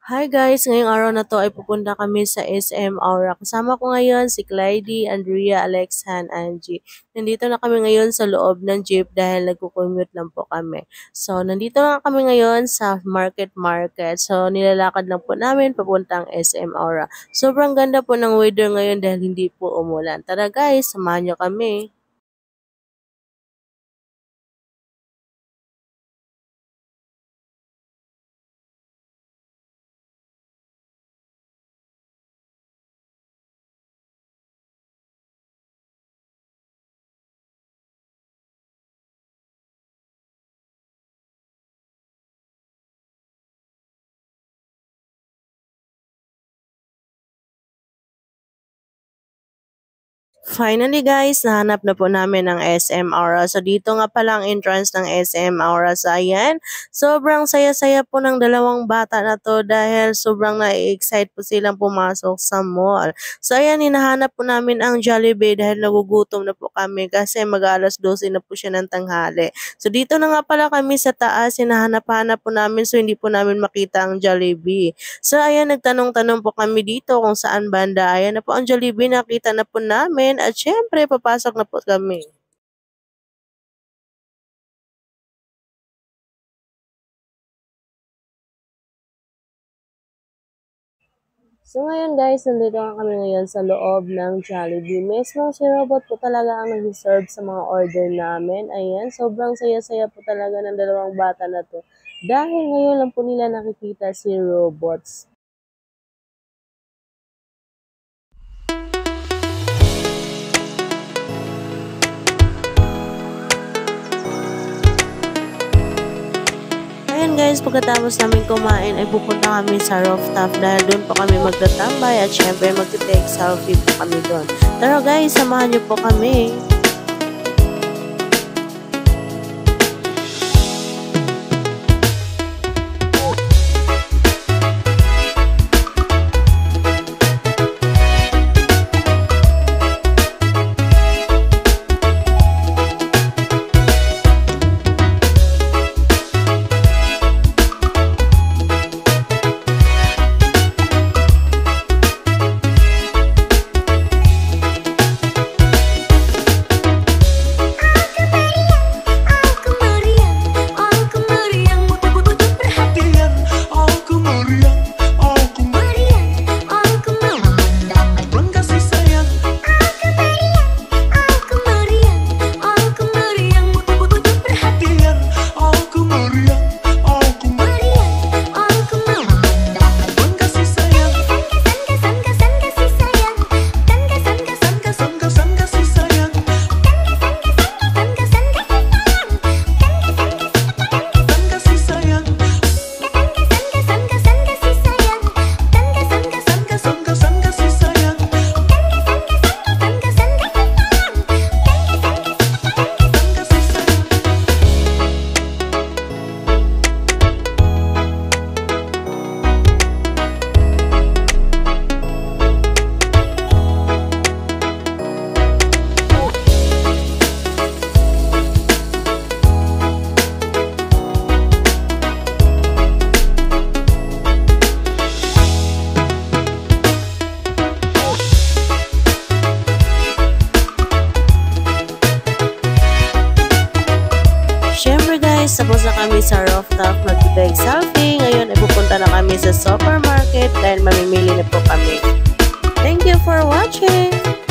Hi guys! Ngayong araw na to ay pupunta kami sa SM Aura. Kasama ko ngayon si Clyde, Andrea, Alexan, Angie. Nandito na kami ngayon sa loob ng jeep dahil nagko-commute lang po kami. So, nandito na kami ngayon sa Market. So, nilalakad lang po namin papuntang SM Aura. Sobrang ganda po ng weather ngayon dahil hindi po umulan. Tara guys, samahan nyo kami. Finally guys, nahanap na po namin ang SM Aura. So dito nga pala ang entrance ng SM Aura. So ayan, sobrang saya-saya po ng dalawang bata na to dahil sobrang na-excite po silang pumasok sa mall. So ayan, hinahanap po namin ang Jollibee dahil nagugutom na po kami kasi mag-alas 12 na po siya ng tanghali. So dito na nga pala kami sa taas, hinahanap-hanap po namin so hindi po namin makita ang Jollibee. So ayan, nagtanong-tanong po kami dito kung saan banda. Ayan na po ang Jollibee, nakita na po namin. At syempre, papasok na po kami. So ngayon guys, nandito na kami ngayon sa loob ng Jollibee. Mismo si Robot po talaga ang nag-serve sa mga order namin. Ayan, sobrang saya-saya po talaga ng dalawang bata na to. Dahil ngayon lang po nila nakikita si Robots. Ayan guys, pagkatapos namin kumain ay pupunta kami sa rooftop dahil doon po kami magtatambay at syempre magte-take selfie po kami doon. Tara guys, samahan niyo po kami. Tapos na kami sa rooftop mag-take selfie. Ngayon ay pupunta na kami sa supermarket dahil mamimili na po kami. Thank you for watching!